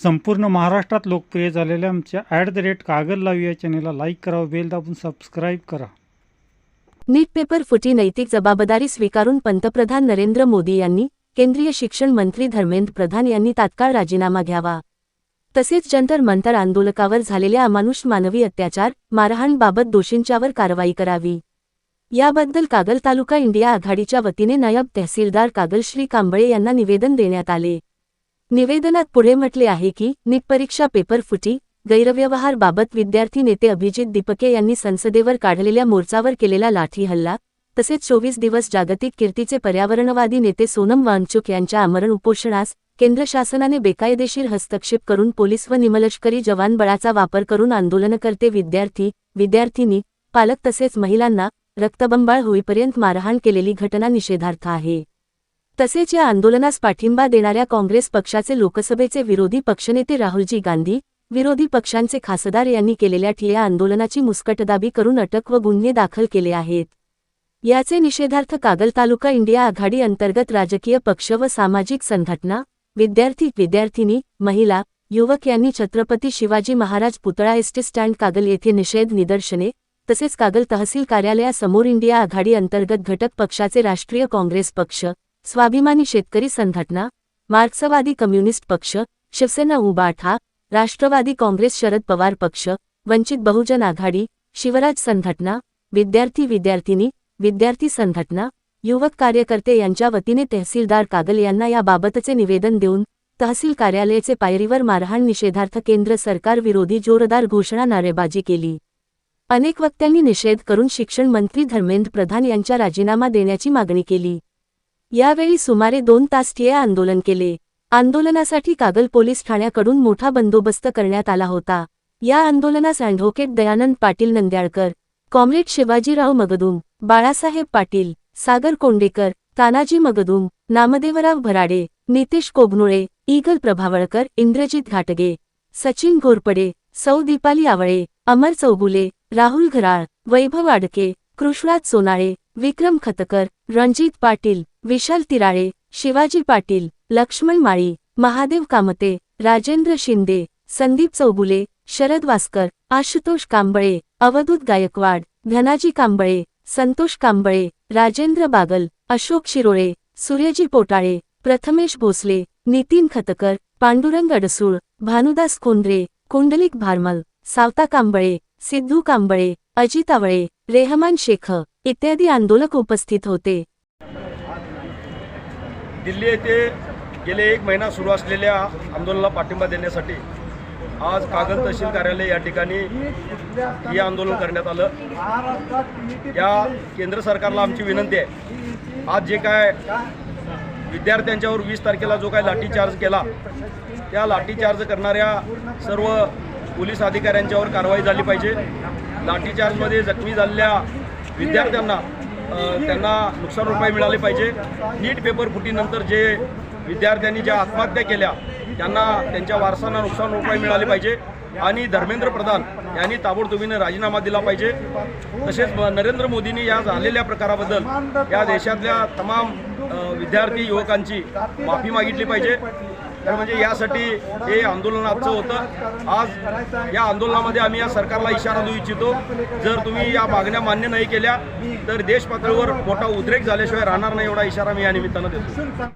संपूर्ण महाराष्ट्रात लोकप्रिय झालेल्या आमच्या @कागल लाईव्ह या चॅनेलला लाईक करा, बेल दाबून सबस्क्राईब करा. नीट पेपर फुटी नैतिक जबाबदारी स्वीकारून पंतप्रधान नरेंद्र मोदी यांनी केंद्रीय शिक्षण मंत्री धर्मेंद्र प्रधान यांनी तात्काळ राजीनामा घ्यावा. तसेच जंतर मंतर आंदोलकावर झालेल्या अमानुष मानवी अत्याचार, मारहाणबाबत दोषींच्यावर कारवाई करावी. याबद्दल कागल तालुका इंडिया आघाडीच्या वतीने नायब तहसीलदार कागल श्री कांबळे यांना निवेदन देण्यात आले. निवेदनात पुढे म्हटले आहे की नीट परीक्षा पेपर फुटी गैरव्यवहार बाबत विद्यार्थी नेते अभिजित दीपके यांनी संसदेवर काढलेल्या मोर्चावर केलेला लाठी हल्ला, तसेच 24 दिवस जागतिक कीर्तीचे पर्यावरणवादी नेते सोनम वांगचुक यांच्या आमरण उपोषणास केंद्र शासनाने बेकायदेशीर हस्तक्षेप करून पोलीस व निमलष्करी जवान बळाचा वापर करून आंदोलनकर्ते विद्यार्थी, विद्यार्थिनी, पालक तसेच महिलांना रक्तबंबाळ होईपर्यंत मारहाण केलेली घटना निषेधार्थ आहे. तसेच या आंदोलनास पाठिंबा देणाऱ्या काँग्रेस पक्षाचे लोकसभेचे विरोधी पक्षनेते राहुलजी गांधी, विरोधी पक्षांचे खासदार यांनी केलेल्या ठिय्या आंदोलनाची मुस्कटदाबी करून अटक व गुन्हे दाखल केले आहेत. याचे निषेधार्थ कागल तालुका इंडिया आघाडी अंतर्गत राजकीय पक्ष व सामाजिक संघटना, विद्यार्थी, विद्यार्थिनी, महिला, युवक यांनी छत्रपती शिवाजी महाराज पुतळा एसटी स्टँड कागल येथे निषेध निदर्शने, तसेच कागल तहसील कार्यालयासमोर इंडिया आघाडी अंतर्गत घटक पक्षाचे राष्ट्रीय काँग्रेस पक्ष, स्वाभिमानी शेतकरी संघटना, मार्क्सवादी कम्युनिस्ट पक्ष, शिवसेना उभाठा, राष्ट्रवादी काँग्रेस, शरद पवार पक्ष, वंचित बहुजन आघाडी, शिवराज संघटना, विद्यार्थी, विद्यार्थिनी, विद्यार्थी संघटना, युवक कार्यकर्ते यांच्या वतीने तहसीलदार कागल यांना याबाबतचे निवेदन देऊन तहसील कार्यालयाचे पायरीवर मारहाण निषेधार्थ केंद्र सरकार विरोधी जोरदार घोषणा नारेबाजी केली. अनेक वक्त्यांनी निषेध करून शिक्षण मंत्री धर्मेंद्र प्रधान यांच्या राजीनामा देण्याची मागणी केली. यावेळी सुमारे 2 तास ठिय्या आंदोलन केले. आंदोलनासाठी कागल पोलीस ठाण्याकडून मोठा बंदोबस्त करण्यात आला होता. या आंदोलनास ॲडव्होकेट दयानंद पाटील नंद्याळकर, कॉम्रेड शिवाजीराव मगदूम, बाळासाहेब पाटील, सागर कोंडेकर, तानाजी मगदूम, नामदेवराव भराडे, नितेश कोबनुळे, ईगल प्रभावळकर, इंद्रजित घाटगे, सचिन घोरपडे, सौ दीपाली आवळे, अमर चौगुले, राहुल घराळ, वैभव आडके, कृष्णात सोनाळे, विक्रम खतकर, रणजित पाटील, विशाल तिराळे, शिवाजी पाटील, लक्ष्मण माळी, महादेव कामते, राजेंद्र शिंदे, संदीप चौगुले, शरद वास्कर, आशुतोष कांबळे, अवधूत गायकवाड, धनाजी कांबळे, संतोष कांबळे, राजेंद्र बागल, अशोक शिरोळे, सूर्यजी पोटाळे, प्रथमेश भोसले, नितीन खतकर, पांडुरंग अडसूळ, भानुदास खोंद्रे, कुंडलिक भारमल, सावता कांबळे, सिद्धू कांबळे, अजित आवळे, रेहमान शेख इत्यादी आंदोलक उपस्थित होते. दिल्ली येथे गेले 1 महिना सुरू असलेल्या आंदोलनाला पाठिंबा देण्यासाठी आज कागल तहसील कार्यालय या ठिकाणी हे आंदोलन करण्यात आलं. या केंद्र सरकारला आमची विनंती आहे, आज जे काय विद्यार्थ्यांच्यावर 20 तारखेला जो काय लाठीचार्ज केला, त्या लाठीचार्ज करणाऱ्या सर्व पोलीस अधिकाऱ्यांच्यावर कारवाई झाली पाहिजे. लाठीचार्जमध्ये जखमी झालेल्या विद्यार्थ्यांना त्यांना नुकसान भरपाई मिळाली पाहिजे. नीट पेपर फुटीनंतर जे विद्यार्थ्यांनी ज्या आत्महत्या केल्या त्यांना त्यांच्या वारसांना नुकसान भरपाई मिळाली पाहिजे आणि धर्मेंद्र प्रधान यांनी ताबडतोबीने राजीनामा दिला पाहिजे. तसेच नरेंद्र मोदींनी या झालेल्या प्रकाराबद्दल या देशातल्या तमाम विद्यार्थी युवकांची माफी मागितली पाहिजे. तर म्हणजे यासाठी हे आंदोलन आजचं होतं. आज या आंदोलनामध्ये आम्ही या सरकारला इशारा देऊ इच्छितो, जर तुम्ही या मागण्या मान्य नाही केल्या तर देश पातळीवर मोठा उद्रेक झाल्याशिवाय राहणार नाही, एवढा इशारा मी या निमित्तानं देतो.